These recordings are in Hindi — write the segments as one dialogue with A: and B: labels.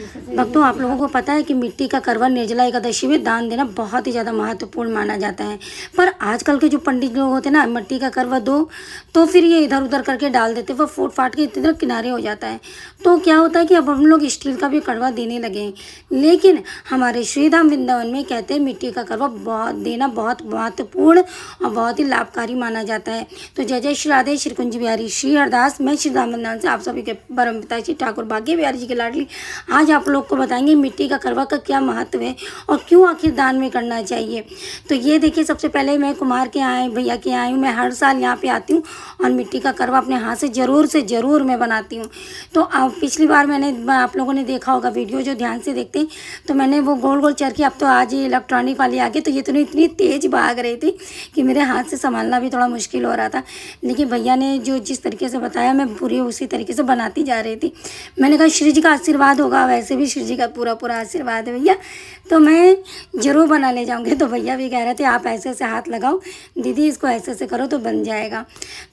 A: भक्तों, आप लोगों को पता है कि मिट्टी का करवा निर्जला एकादशी में दान देना बहुत ही ज़्यादा महत्वपूर्ण माना जाता है। पर आजकल के जो पंडित लोग होते हैं ना, मिट्टी का करवा दो तो फिर ये इधर उधर करके डाल देते हैं, वो फूट फाट के इतने किनारे हो जाता है। तो क्या होता है कि अब हम लोग स्टील का भी करवा देने लगे हैं, लेकिन हमारे श्रीधाम वृंदावन में कहते हैं मिट्टी का करवा देना बहुत महत्वपूर्ण और बहुत ही लाभकारी माना जाता है। तो जय जय श्री राधे श्री कुंज बिहारी श्री हरदास। मैं श्रीधाम वृंदावन से आप सभी के परम पिता श्री ठाकुर भाग्य बिहारी जी की लाडली आज आप लोग को बताएंगे मिट्टी का करवा का क्या महत्व है और क्यों आखिर दान में करना चाहिए। तो ये देखिए, सबसे पहले मैं कुमार के यहाँ भैया के यहाँ आई हूँ। मैं हर साल यहाँ पे आती हूँ और मिट्टी का करवा अपने हाथ से ज़रूर मैं बनाती हूँ। तो अब पिछली बार मैंने, आप लोगों ने देखा होगा वीडियो जो ध्यान से देखते हैं, तो मैंने वो गोल गोल चरखी, अब तो आज ये इलेक्ट्रॉनिक वाली आ गई, तो ये तो इतनी तेज़ भाग रही थी कि मेरे हाथ से संभालना भी थोड़ा मुश्किल हो रहा था। लेकिन भैया ने जो जिस तरीके से बताया मैं पूरी उसी तरीके से बनाती जा रही थी। मैंने कहा श्री जी का आशीर्वाद होगा, वैसे भी श्री जी का पूरा आशीर्वाद है भैया, तो मैं ज़रूर बना ले जाऊँगी। तो भैया भी कह रहे थे आप ऐसे ऐसे हाथ लगाओ दीदी, इसको ऐसे ऐसे करो तो बन जाएगा।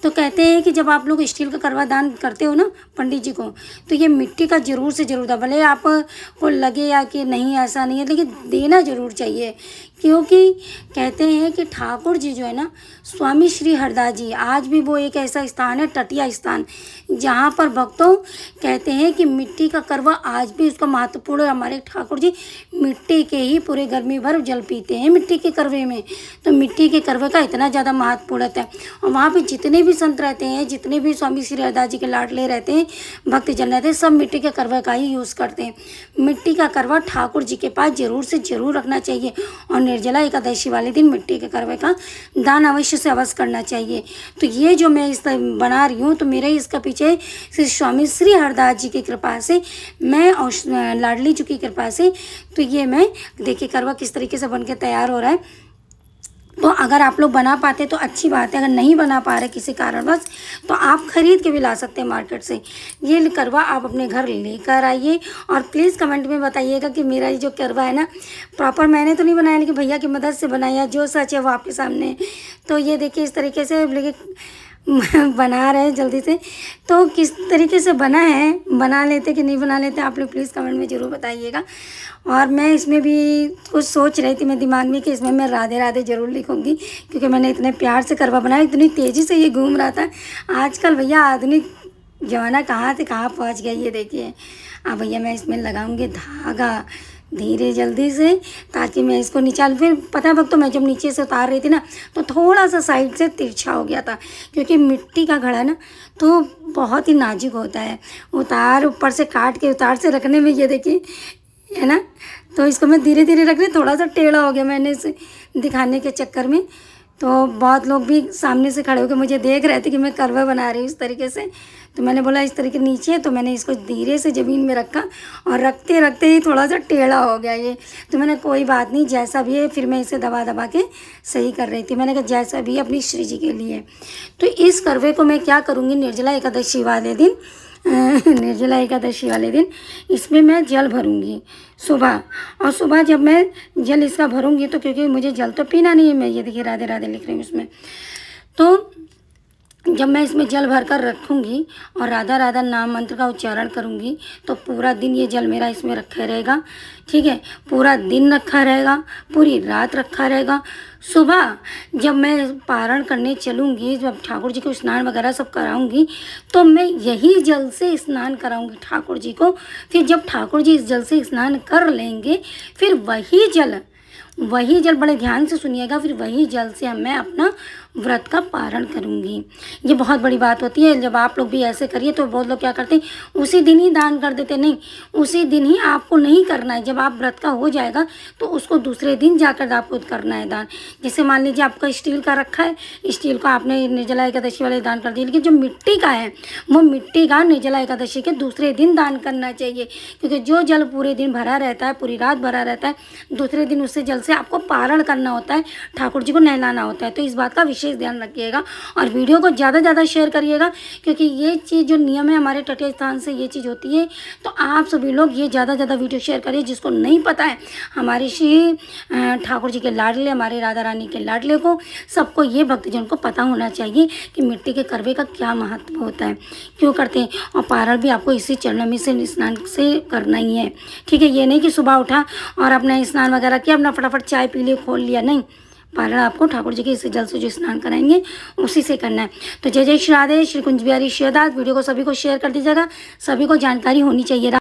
A: तो कहते हैं कि जब आप लोग स्टील का करवा दान करते हो ना पंडित जी को, तो ये मिट्टी का ज़रूर से ज़रूर था। भले आपको लगे या कि नहीं, ऐसा नहीं है, लेकिन देना ज़रूर चाहिए। क्योंकि कहते हैं कि ठाकुर जी जो है ना, स्वामी श्री हरदास जी, आज भी वो एक ऐसा स्थान है, तटीय स्थान, जहाँ पर भक्तों कहते हैं कि मिट्टी का करवा आज भी उसका महत्वपूर्ण है। हमारे ठाकुर जी मिट्टी के ही पूरे गर्मी भर जल पीते हैं, मिट्टी के करवे में। तो मिट्टी के करवे का इतना ज़्यादा महत्वपूर्ण है। और वहाँ पे जितने भी संत रहते हैं, जितने भी स्वामी श्री हरदास जी के लाडले रहते हैं, भक्तजन रहते हैं, सब मिट्टी के करवे का ही यूज़ करते हैं। मिट्टी का करवा ठाकुर जी के पास ज़रूर से ज़रूर रखना चाहिए और निर्जला एकादशी वाले दिन मिट्टी के करवे का दान अवश्य से अवश्य करना चाहिए। तो ये जो मैं इस बना रही हूँ, तो मेरे इसका पीछे श्री स्वामी श्री हरदास जी की कृपा से, मैं और लाडली जी की कृपा से, तो ये मैं देखिए करवा किस तरीके से बन के तैयार हो रहा है। तो अगर आप लोग बना पाते तो अच्छी बात है, अगर नहीं बना पा रहे किसी कारणवश, तो आप खरीद के भी ला सकते हैं मार्केट से। ये करवा आप अपने घर लेकर आइए और प्लीज़ कमेंट में बताइएगा कि मेरा ये जो करवा है ना, प्रॉपर मैंने तो नहीं बनाया, लेकिन भैया की मदद से बनाया, जो सच है वो आपके सामने है। तो ये देखिए इस तरीके से बना रहे हैं जल्दी से। तो किस तरीके से बना है, बना लेते कि नहीं बना लेते, आप लोग प्लीज़ कमेंट में ज़रूर बताइएगा। और मैं इसमें भी कुछ सोच रही थी मैं दिमाग में कि इसमें मैं राधे राधे ज़रूर लिखूँगी, क्योंकि मैंने इतने प्यार से करवा बनाया, इतनी तेज़ी से ये घूम रहा था। आजकल भैया आधुनिक ज़माना कहाँ से कहाँ पहुँच गया, ये देखिए। अब भैया मैं इसमें लगाऊँगी धागा धीरे जल्दी से, ताकि मैं इसको निकाल, फिर पता है वक्त तो मैं जब नीचे से उतार रही थी ना, तो थोड़ा सा साइड से तिरछा हो गया था, क्योंकि मिट्टी का घड़ा ना तो बहुत ही नाजुक होता है। उतार ऊपर से काट के उतार से रखने में, ये देखिए है ना, तो इसको मैं धीरे धीरे रख रही, थोड़ा सा टेढ़ा हो गया मैंने इसे दिखाने के चक्कर में। तो बहुत लोग भी सामने से खड़े होकर मुझे देख रहे थे कि मैं करवा बना रही हूँ इस तरीके से। तो मैंने बोला इस तरीके नीचे, तो मैंने इसको धीरे से ज़मीन में रखा और रखते रखते ही थोड़ा सा टेढ़ा हो गया ये। तो मैंने कोई बात नहीं, जैसा भी है, फिर मैं इसे दबा दबा के सही कर रही थी। मैंने कहा जैसा भी है अपनी श्री जी के लिए। तो इस करवे को मैं क्या करूँगी, निर्जला एकादशी वाले दिन निर्जला एकादशी वाले दिन इसमें मैं जल भरूंगी सुबह। और सुबह जब मैं जल इसका भरूंगी, तो क्योंकि मुझे जल तो पीना नहीं है, मैं ये देखिए राधे राधे लिख रही हूँ इसमें। तो जब मैं इसमें जल भर कर रखूँगी और राधा राधा नाम मंत्र का उच्चारण करूँगी, तो पूरा दिन ये जल मेरा इसमें रखा रहेगा। ठीक है, पूरा दिन रखा रहेगा, पूरी रात रखा रहेगा। सुबह जब मैं पारण करने चलूँगी, जब ठाकुर जी को स्नान वगैरह सब कराऊँगी, तो मैं यही जल से स्नान कराऊँगी ठाकुर जी को। फिर जब ठाकुर जी इस जल से स्नान कर लेंगे, फिर वही जल बड़े ध्यान से सुनिएगा, फिर वही जल से मैं अपना व्रत का पारण करूँगी। ये बहुत बड़ी बात होती है। जब आप लोग भी ऐसे करिए, तो बहुत लोग क्या करते हैं, उसी दिन ही दान कर देते। नहीं, उसी दिन ही आपको नहीं करना है। जब आप व्रत का हो जाएगा, तो उसको दूसरे दिन जाकर आपको करना है दान। जैसे मान लीजिए आपका स्टील का रखा है, स्टील का आपने निर्जला एकादशी वाले दान कर दिया, लेकिन जो मिट्टी का है, वो मिट्टी का निर्जला एकादशी के दूसरे दिन दान करना चाहिए। क्योंकि जो जल पूरे दिन भरा रहता है, पूरी रात भरा रहता है, दूसरे दिन उससे जल से आपको पारण करना होता है, ठाकुर जी को नहलाना होता है। तो इस बात का विशेष ध्यान रखिएगा और वीडियो को ज़्यादा से ज़्यादा शेयर करिएगा, क्योंकि ये चीज़ जो नियम है हमारे तटीय स्थान से ये चीज़ होती है। तो आप सभी लोग ये ज़्यादा से ज़्यादा वीडियो शेयर करिए। जिसको नहीं पता है हमारे श्री ठाकुर जी के लाडले, हमारे राधा रानी के लाडले को, सबको ये भक्तजन को पता होना चाहिए कि मिट्टी के करवे का क्या महत्व होता है, क्यों करते हैं। और पारण भी आपको इसी चरण में से स्नान से करना ही है, ठीक है। ये नहीं कि सुबह उठा और अपना स्नान वगैरह किया, अपना फटाफट चाय पी लिया, खोल लिया, नहीं। पारण आपको ठाकुर जी के इस जल से जो स्नान कराएंगे उसी से करना है। तो जय जय श्री राधे, श्री कुंज बिहारी श्री दास। वीडियो को सभी को शेयर कर दीजिएगा, सभी को जानकारी होनी चाहिए।